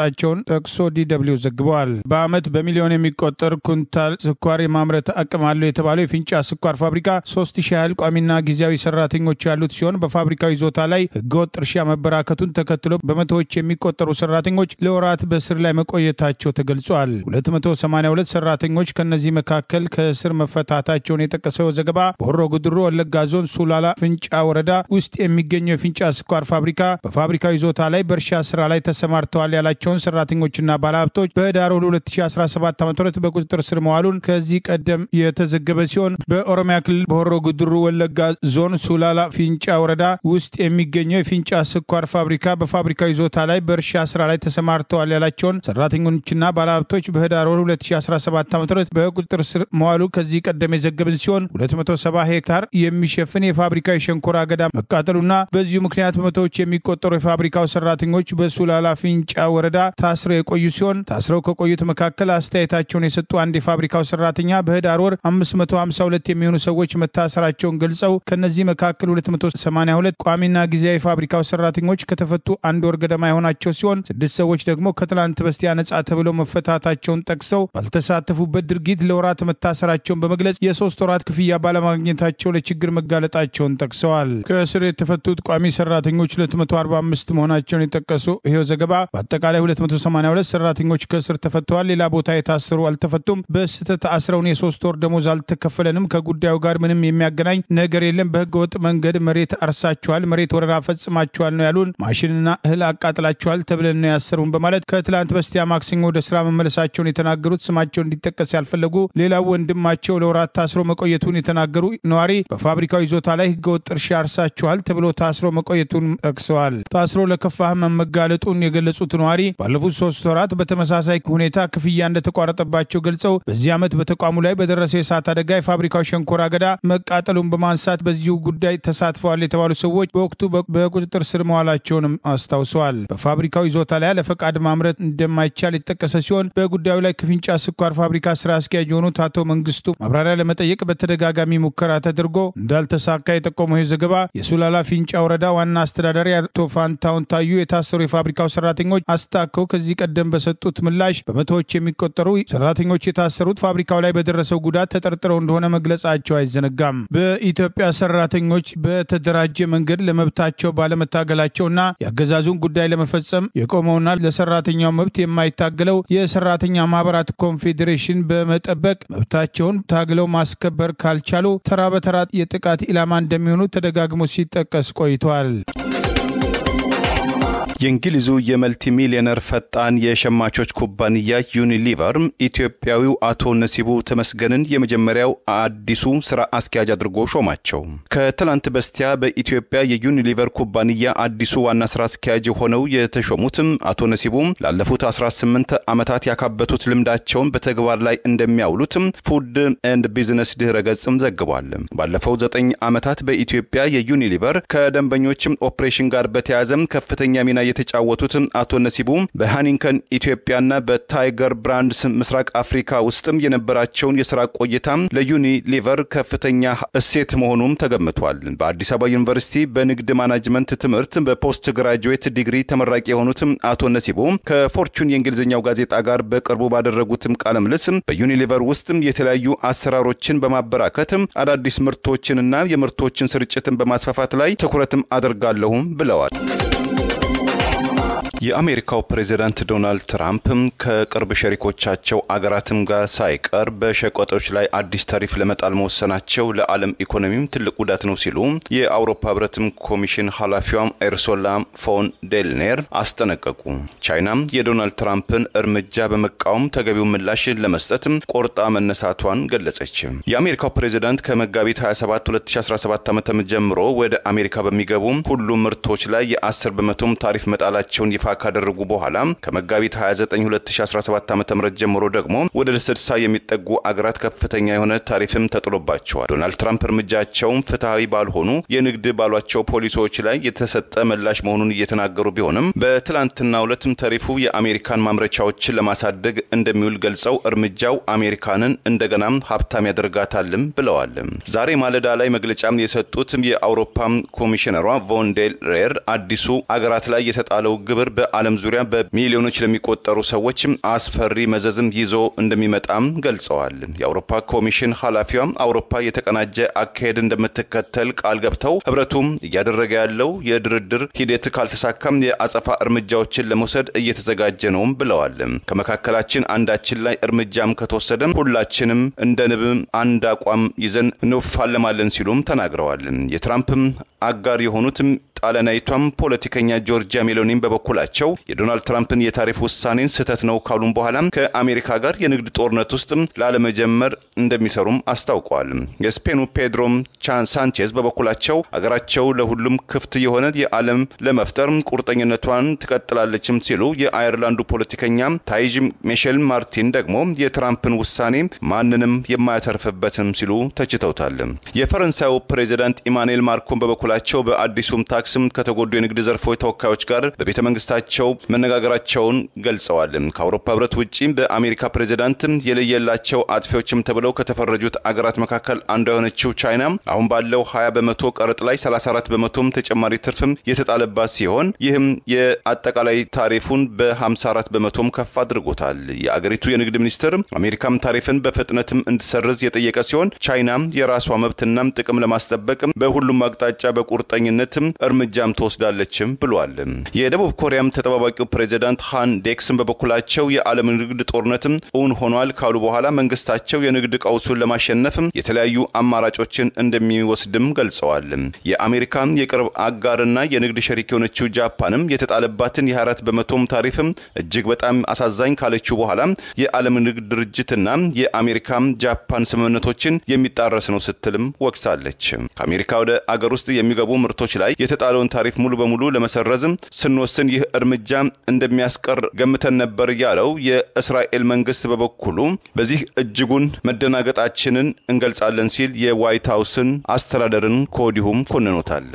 [SPEAKER 1] ጠቅሶ ዲደብሊው ዘግቧል። በአመት በሚሊዮን የሚቆጠር ኩንታል ስኳር የማምረት አቅም አለው የተባለው የፊንጫ ስኳር ፋብሪካ 3000 ያህል ቋሚና ጊዜያዊ ሰራተኞች ያሉት ሲሆን በፋብሪካው ይዞታ ላይ ህገወጥ እርሻ መበራከቱን ተከትሎ በመቶዎች የሚቆጠሩ ሰራተኞች ለወራት በስር ላይ መቆየታቸው ተገልጿል። 282 ሰራተኞች ከነዚህ መካከል ከእስር መፈታታቸውን የጠቀሰው ዘገባ በሆሮ ጉድሩ ወለጋ ዞን ሱላላ ፊንጫ ወረዳ ውስጥ የሚገኘው የፊንጫ ስኳር ፋብሪካ በፋብሪካው ይዞታ ላይ በእርሻ ስራ ላይ ተሰማርተዋል ያላቸውን ሰራተኞችና ባለሀብቶች በህዳር 2017 ዓ.ም በቁጥጥር ስር መዋሉን ከዚህ ቀደም የተዘገበ ሲሆን በኦሮሚያ ክልል በሆሮ ጉድሩ ወለጋ ዞን ሱላላ ፊንጫ ወረዳ ውስጥ የሚገኘው የፊንጫ ስኳር ፋብሪካ በፋብሪካው ይዞታ ላይ በእርሻ ስራ ላይ ተሰማርተዋል ያላቸውን ሰራተኞችና ባለሀብቶች በህዳር 2017 ዓ.ም በቁጥጥር ስር መዋሉ ከዚህ ቀደም የዘገበን ሲሆን 270 ሄክታር የሚሸፍን የፋብሪካው የሸንኮራ አገዳ መቃጠሉና በዚሁ ምክንያት በመቶዎች የሚቆጠሩ የፋብሪካው ሰራተኞች በሱላላ ፊንጫ ወረዳ ታስረው የቆዩ ሲሆን ታስረው ከቆዩት መካከል አስተያየታቸውን የሰጡ አንድ የፋብሪካው ሰራተኛ በህዳር ወር 552 የሚሆኑ ሰዎች መታሰራቸውን ገልጸው ከነዚህ መካከል 282 ቋሚና ጊዜያዊ የፋብሪካው ሰራተኞች ከተፈቱ አንድ ወር ገደማ የሆናቸው ሲሆን 6 ሰዎች ደግሞ ከትላንት በስቲያ ነጻ ተብለው መፈታታቸውን ጠቅሰው ባልተሳተፉበት ድርጊት ለወራት መታሰራቸውን በመግለጽ የ3 ወራት ክፍያ ባለማግኘታቸው ለችግር መጋለጣቸውን ጠቅሰዋል። ከእስር የተፈቱት ቋሚ ሰራተኞች 245 መሆናቸውን የጠቀሱ ይሄው ዘገባ በአጠቃላይ 282 ሰራተኞች ከእስር ተፈተዋል። ሌላ ቦታ የታሰሩ አልተፈቱም። በስህተት አስረውን የ3 ወር ደሞዝ አልተከፈለንም፣ ከጉዳዩ ጋር ምንም የሚያገናኝ ነገር የለም፣ በህገ ወጥ መንገድ መሬት አርሳቸዋል፣ መሬት ወረራ ፈጽማቸዋል ነው ያሉን፣ ማሽንና እህል አቃጥላቸዋል ተብለን ነው ያሰሩን በማለት ከትላንት በስቲያ ማክሰኞ ወደ ስራ መመለሳቸውን የተናገሩት ስማቸው እንዲጠቀስ ያልፈለጉ ሌላው ወንድማቸው ለወራት ታስሮ መቆየቱን የተናገሩ ነዋሪ በፋብሪካው ይዞታ ላይ ህገ ወጥ እርሻ አርሳቸዋል ተብሎ ታስሮ መቆየቱን ጠቅሰዋል። ታስሮ ለከፋ ህመም መጋለጡን የገለጹት ነዋሪ ባለፉት 3 ወራት በተመሳሳይ ሁኔታ ክፍያ እንደተቋረጠባቸው ገልጸው በዚህ ዓመት በተቋሙ ላይ በደረሰ የእሳት አደጋ የፋብሪካው ሸንኮራ አገዳ መቃጠሉን በማንሳት በዚሁ ጉዳይ ተሳትፈዋል የተባሉ ሰዎች በወቅቱ በቁጥጥር ስር መዋላቸውንም አስታውሰዋል። በፋብሪካው ይዞታ ላይ ለፈቃድ ማምረት እንደማይቻል የተጠቀሰ ሲሆን በጉዳዩ ላይ ከፊንጫ ስኳር ፋብሪካ ስራ አስኪያጅ የሆኑት አቶ መንግስቱ ማብራሪያ ለመጠየቅ በተደጋጋሚ ሙከራ ተደርጎ እንዳልተሳካ የጠቆመው ዘገባ የሱላላ ፊንጫ ወረዳ ዋና አስተዳዳሪ አቶ ፋንታውን ታዩ የታሰሩ የፋብሪካው ሰራተኞች አስታከው ከዚህ ቀደም በሰጡት ምላሽ በመቶዎች የሚቆጠሩ ሰራተኞች የታሰሩት ፋብሪካው ላይ በደረሰው ጉዳት ተጠርጥረው እንደሆነ መግለጻቸው አይዘነጋም። በኢትዮጵያ ሰራተኞች በተደራጀ መንገድ ለመብታቸው ባለመታገላቸውና የአገዛዙን ጉዳይ ለመፈጸም የቆመውና ለሰራተኛው መብት የማይታገለው የሰራተኛ ማህበራት ኮንፌዴሬሽን በመጠበቅ መብታቸውን ታግለው ማስከበር ካልቻሉ ተራ በተራ የጥቃት ኢላማ እንደሚሆኑ ተደጋግሞ ሲጠቀስ ቆይቷል።
[SPEAKER 2] የእንግሊዙ የመልቲ ሚሊዮነር ፈጣን የሸማቾች ኩባንያ ዩኒሊቨር ኢትዮጵያዊው አቶ ነሲቡ ተመስገንን የመጀመሪያው አዲሱ ስራ አስኪያጅ አድርጎ ሾማቸው። ከትላንት በስቲያ በኢትዮጵያ የዩኒሊቨር ኩባንያ አዲሱ ዋና ስራ አስኪያጅ ሆነው የተሾሙትም አቶ ነሲቡ ላለፉት 18 ዓመታት ያካበቱት ልምዳቸውን በተግባር ላይ እንደሚያውሉትም ፉድ ኤንድ ቢዝነስ ድህረ ገጽም ዘግቧል። ባለፈው 9 ዓመታት በኢትዮጵያ የዩኒሊቨር ከደንበኞችም ኦፕሬሽን ጋር በተያያዘም ከፍተኛ ሚና የተጫወቱት አቶ ነሲቡ በሃኒንከን ኢትዮጵያና በታይገር ብራንድስ ምስራቅ አፍሪካ ውስጥም የነበራቸውን የሥራ ቆይታ ለዩኒሊቨር ከፍተኛ እሴት መሆኑም ተገምቷል። በአዲስ አበባ ዩኒቨርሲቲ በንግድ ማኔጅመንት ትምህርት በፖስት ግራጁዌት ዲግሪ ተመራቂ የሆኑት አቶ ነሲቡ ከፎርቹን የእንግሊዝኛው ጋዜጣ ጋር በቅርቡ ባደረጉት ቃለ ምልልስ በዩኒሊቨር ውስጥ የተለያዩ አሰራሮችን በማበራከት አዳዲስ ምርቶችንና የምርቶችን ስርጭትን በማስፋፋት ላይ ትኩረትም አድርጋለሁ ብለዋል። የአሜሪካው ፕሬዝዳንት ዶናልድ ትራምፕ ከቅርብ ሸሪኮቻቸው አገራትም ጋር ሳይቀር በሸቀጦች ላይ አዲስ ታሪፍ ለመጣል መወሰናቸው ለዓለም ኢኮኖሚም ትልቅ ጉዳት ነው ሲሉ የአውሮፓ ህብረትም ኮሚሽን ኃላፊዋ ኡርሱላ ፎን ዴር ሌየን አስጠነቀቁ። ቻይና የዶናልድ ትራምፕን እርምጃ በመቃወም ተገቢው ምላሽ ለመስጠት ቆርጣ መነሳቷን ገለጸች። የአሜሪካው ፕሬዝዳንት ከመጋቢት 27 2017 ዓ.ም ጀምሮ ወደ አሜሪካ በሚገቡ ሁሉም ምርቶች ላይ የ10% ታሪፍ መጣላቸውን ይፋ ካደረጉ በኋላ ከመጋቢት 29 2017 ዓ.ም ጀምሮ ደግሞ ወደ 60 የሚጠጉ አገራት ከፍተኛ የሆነ ታሪፍም ተጥሎባቸዋል። ዶናልድ ትራምፕ እርምጃቸው ፍትሃዊ ባልሆኑ የንግድ ባሏቸው ፖሊሲዎች ላይ የተሰጠ ምላሽ መሆኑን እየተናገሩ ቢሆንም በትላንትናው ዕለትም ታሪፉ የአሜሪካን ማምረቻዎችን ለማሳደግ እንደሚውል ገልጸው እርምጃው አሜሪካንን እንደገና ሀብታም ያደርጋታልም ብለዋል። ዛሬ ማለዳ ላይ መግለጫም የሰጡት የአውሮፓ ኮሚሽነሯ ፎን ዴር ሌየን አዲሱ አገራት ላይ የተጣለው ግብር በዓለም ዙሪያ በሚሊዮኖች ለሚቆጠሩ ሰዎች አስፈሪ መዘዝም ይዞ እንደሚመጣም ገልጸዋል። የአውሮፓ ኮሚሽን ኃላፊዋ አውሮፓ የተቀናጀ አካሄድ እንደምትከተል ቃል ገብተው ህብረቱም እያደረገ ያለው የድርድር ሂደት ካልተሳካም የአጸፋ እርምጃዎችን ለመውሰድ እየተዘጋጀ ነው ብለዋል። ከመካከላችን አንዳችን ላይ እርምጃም ከተወሰደም ሁላችንም እንደ ንብ አንድ አቋም ይዘን እንፋለማለን ሲሉም ተናግረዋል። የትራምፕም አጋር የሆኑትም ጣሊያናዊቷም ፖለቲከኛ ጆርጂያ ሜሎኒን በበኩላቸው የዶናልድ ትራምፕን የታሪፍ ውሳኔን ስህተት ነው ካሉም በኋላ ከአሜሪካ ጋር የንግድ ጦርነት ውስጥ ላለመጀመር እንደሚሰሩም አስታውቀዋል። የስፔኑ ፔድሮ ሳንቼዝ በበኩላቸው አገራቸው ለሁሉም ክፍት የሆነ የዓለም ለመፍጠር ቁርጠኝነቷን ትቀጥላለችም ሲሉ የአየርላንዱ ፖለቲከኛ ታይጅ ሚሼል ማርቲን ደግሞ የትራምፕን ውሳኔ ማንንም የማያተርፍበትም ሲሉ ተችተውታል። የፈረንሳዩ ፕሬዝዳንት ኢማኑኤል ማክሮን በበኩላቸው በአዲሱም ታክስም ከተጎዱ የንግድ ዘርፎች ተወካዮች ጋር በቤተ መንግስታቸው መነጋገራቸውን ገልጸዋል። ከአውሮፓ ህብረት ውጪ በአሜሪካ ፕሬዝዳንት የለየላቸው አጥፊዎችም ተብለው ከተፈረጁት አገራት መካከል አንዷ የሆነችው ቻይና አሁን ባለው 20% ቀረጥ ላይ 34% ተጨማሪ ትርፍም የተጣለባት ሲሆን ይህም የአጠቃላይ ታሪፉን በ54% ከፍ አድርጎታል። የአገሪቱ የንግድ ሚኒስትር አሜሪካም ታሪፍን በፍጥነትም እንድትሰርዝ የጠየቀ ሲሆን ቻይና የራሷ መብትና ጥቅም ለማስጠበቅ በሁሉም አቅጣጫ በቁርጠኝነት እርምጃም ተወስዳለችም ብሏል። የደቡብ ኮሪያም ተጠባባቂው ፕሬዝዳንት ሃን ዴክስን በበኩላቸው የዓለም ንግድ ጦርነትም እውን ሆኗል ካሉ በኋላ መንግስታቸው የንግድ ቀውሱን ለማሸነፍ የተለያዩ አማራጮችን እንደሚወስድም ገልጸዋል። የአሜሪካን የቅርብ አጋርና የንግድ ሸሪክ የሆነችው ጃፓንም የተጣለባትን የ4% ታሪፍም እጅግ በጣም አሳዛኝ ካለችው በኋላ የዓለም ንግድ ድርጅትና የአሜሪካ ጃፓን ስምምነቶችን የሚጣረስ ነው ስትልም ወቅሳለች። ከአሜሪካ ወደ አገር ውስጥ የሚገቡ ምርቶች ላይ የተጣለውን ታሪፍ ሙሉ በሙሉ ለመሰረዝም ስንወስን ይህ እርምጃ እንደሚያስቀር ገምተን ነበር ያለው የእስራኤል መንግስት በበኩሉ በዚህ እጅጉን መደናገጣችንን እንገልጻለን ሲል የዋይት ሃውስን አስተዳደርን ኮዲሁም ኮንኖታል።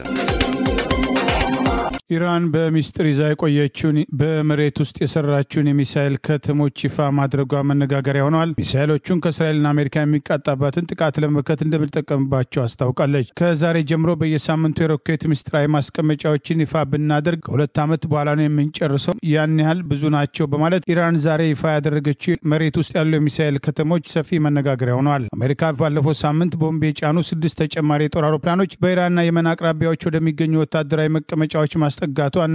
[SPEAKER 1] ኢራን በሚስጥር ይዛ የቆየችውን በመሬት ውስጥ የሰራችውን የሚሳኤል ከተሞች ይፋ ማድረጓ መነጋገሪያ ሆነዋል። ሚሳኤሎቹን ከእስራኤልና አሜሪካ የሚቃጣባትን ጥቃት ለመመከት እንደምትጠቀምባቸው አስታውቃለች። ከዛሬ ጀምሮ በየሳምንቱ የሮኬት ሚስጥራዊ ማስቀመጫዎችን ይፋ ብናደርግ ከ2 ዓመት በኋላ ነው የምንጨርሰው፣ ያን ያህል ብዙ ናቸው በማለት ኢራን ዛሬ ይፋ ያደረገችው መሬት ውስጥ ያሉ የሚሳኤል ከተሞች ሰፊ መነጋገሪያ ሆነዋል። አሜሪካ ባለፈው ሳምንት ቦምብ የጫኑ 6 ተጨማሪ የጦር አውሮፕላኖች በኢራንና የመን አቅራቢያዎች ወደሚገኙ ወታደራዊ መቀመጫዎች ማስጠጋቷና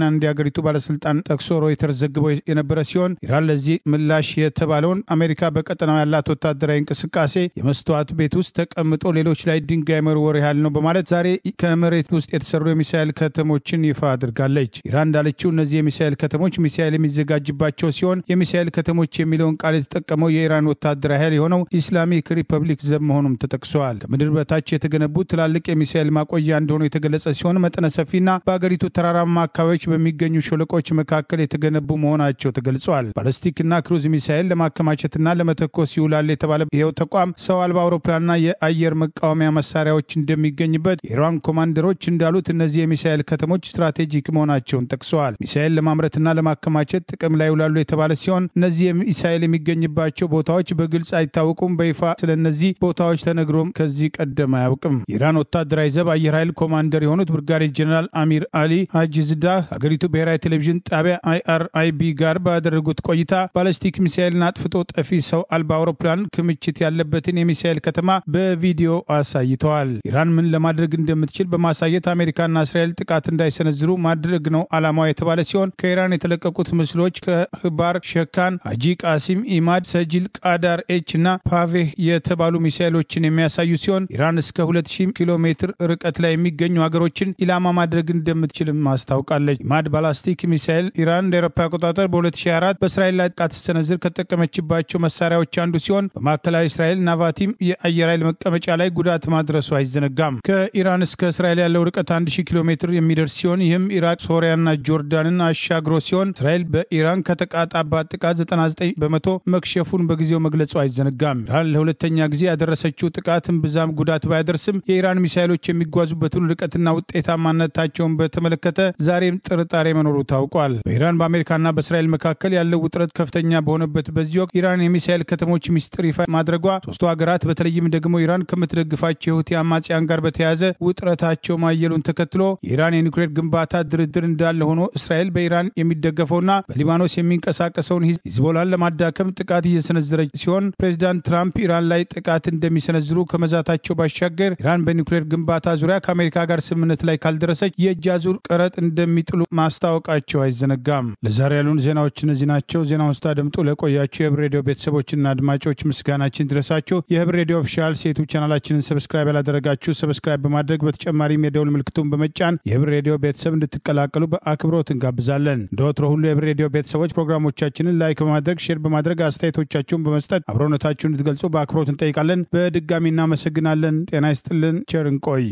[SPEAKER 1] አንድ የአገሪቱ ባለስልጣን ጠቅሶ ሮይተርስ ዘግቦ የነበረ ሲሆን ኢራን ለዚህ ምላሽ የተባለውን አሜሪካ በቀጠናው ያላት ወታደራዊ እንቅስቃሴ የመስተዋት ቤት ውስጥ ተቀምጦ ሌሎች ላይ ድንጋይ መወርወር ያህል ነው በማለት ዛሬ ከመሬት ውስጥ የተሰሩ የሚሳኤል ከተሞችን ይፋ አድርጋለች። ኢራን እንዳለችው እነዚህ የሚሳኤል ከተሞች ሚሳኤል የሚዘጋጅባቸው ሲሆን የሚሳኤል ከተሞች የሚለውን ቃል የተጠቀመው የኢራን ወታደራዊ ኃይል የሆነው ኢስላሚክ ሪፐብሊክ ዘብ መሆኑም ተጠቅሷል። ከምድር በታች የተገነቡ ትላልቅ የሚሳኤል ማቆያ እንደሆኑ የተገለጸ ሲሆን መጠነ ሰፊና በአገሪቱ ተራራማ አካባቢዎች በሚገኙ ሸለቆች መካከል የተገነቡ መሆናቸው ተገልጿል። ባሊስቲክና ክሩዝ ሚሳኤል ለማከማቸትና ለመተኮስ ይውላል የተባለ ይሄው ተቋም ሰው አልባ አውሮፕላንና የአየር መቃወሚያ መሳሪያዎች እንደሚገኝበት የኢራን ኮማንደሮች እንዳሉት እነዚህ የሚሳኤል ከተሞች ስትራቴጂክ መሆናቸውን ጠቅሰዋል። ሚሳኤል ለማምረትና ለማከማቸት ጥቅም ላይ ይውላሉ የተባለ ሲሆን እነዚህ ሚሳኤል የሚገኝባቸው ቦታዎች በግልጽ አይታወቁም። በይፋ ስለነዚህ ቦታዎች ተነግሮም ከዚህ ቀደም አያውቅም። የኢራን ወታደራዊ ዘብ አየር ኃይል ኮማንደር የሆኑት ብርጋዴር ጀነራል አሚር አሊ ሀጂ ዝዳህ ሀገሪቱ ብሔራዊ ቴሌቪዥን ጣቢያ IRIB ጋር ባደረጉት ቆይታ ባላስቲክ ሚሳኤልና አጥፍቶ ጠፊ ሰው አልባ አውሮፕላን ክምችት ያለበትን የሚሳኤል ከተማ በቪዲዮ አሳይተዋል። ኢራን ምን ለማድረግ እንደምትችል በማሳየት አሜሪካና እስራኤል ጥቃት እንዳይሰነዝሩ ማድረግ ነው ዓላማው የተባለ ሲሆን ከኢራን የተለቀቁት ምስሎች ከባር ሸካን፣ ሀጂ ቃሲም፣ ኢማድ፣ ሰጂል፣ ቃዳር ኤች እና ፓቬህ የተባሉ ሚሳኤሎችን የሚያሳዩ ሲሆን ኢራን እስከ 2000 ኪሎ ሜትር ርቀት ላይ የሚገኙ ሀገሮችን ኢላማ ማድረግ እንደምትችልም ማስታወቃለች። ኢማድ ባላስቲክ ሚሳኤል ኢራን እንደ አውሮፓ አቆጣጠር በ2024 በእስራኤል ላይ ጥቃት ስትሰነዝር ከተጠቀመችባቸው መሳሪያዎች አንዱ ሲሆን በማዕከላዊ እስራኤል ናቫቲም የአየር ኃይል መቀመጫ ላይ ጉዳት ማድረሱ አይዘነጋም። ከኢራን እስከ እስራኤል ያለው ርቀት 1000 ኪሎ ሜትር የሚደርስ ሲሆን ይህም ኢራቅ፣ ሶሪያና ጆርዳንን አሻግሮ ሲሆን እስራኤል በኢራን ከተቃጣባት ጥቃት 99 በመቶ መክሸፉን በጊዜው መግለጹ አይዘነጋም። ኢራን ለሁለተኛ ጊዜ ያደረሰችው ጥቃትም ብዛም ጉዳት ባያደርስም የኢራን ሚሳኤሎች የሚጓዙበትን ርቀትና ውጤታማነታቸውን በተመለከተ ዛሬም ጥርጣሬ መኖሩ ታውቋል። በኢራን በአሜሪካና በእስራኤል መካከል ያለው ውጥረት ከፍተኛ በሆነበት በዚህ ወቅት ኢራን የሚሳኤል ከተሞች ሚስጥር ይፋ ማድረጓ ሶስቱ ሀገራት በተለይም ደግሞ ኢራን ከምትደግፋቸው የሁቲ አማጽያን ጋር በተያያዘ ውጥረታቸው ማየሉን ተከትሎ የኢራን የኒውክሌር ግንባታ ድርድር እንዳለ ሆኖ እስራኤል በኢራን የሚደገፈውና በሊባኖስ የሚንቀሳቀሰውን ሂዝቦላን ለማዳከም ጥቃት እየሰነዘረች ሲሆን ፕሬዚዳንት ትራምፕ ኢራን ላይ ጥቃት እንደሚሰነዝሩ ከመዛታቸው ባሻገር ኢራን በኒውክሌር ግንባታ ዙሪያ ከአሜሪካ ጋር ስምምነት ላይ ካልደረሰች የእጅ አዙር ቀረጥ እንደሚጥሉ ማስታወቃቸው አይዘነጋም። ለዛሬ ያሉን ዜናዎች እነዚህ ናቸው። ዜናውን ስታደምጡ ለቆያችሁ የህብር ሬዲዮ ቤተሰቦችና አድማጮች ምስጋናችን ድረሳችሁ። የህብር ሬዲዮ ኦፊሻል ሴቱ ቻናላችንን ሰብስክራይብ ያላደረጋችሁ ሰብስክራይብ በማድረግ በተጨማሪም የደውል ምልክቱን በመጫን የህብር ሬዲዮ ቤተሰብ እንድትቀላቀሉ በአክብሮት እንጋብዛለን። እንደወትሮ ሁሉ የህብር ሬዲዮ ቤተሰቦች ፕሮግራሞቻችንን ላይክ በማድረግ ሼር በማድረግ አስተያየቶቻችሁን በመስጠት አብሮነታችሁን እንድትገልጹ በአክብሮት እንጠይቃለን። በድጋሚ እናመሰግናለን። ጤና ይስጥልን። ቸር እንቆይ።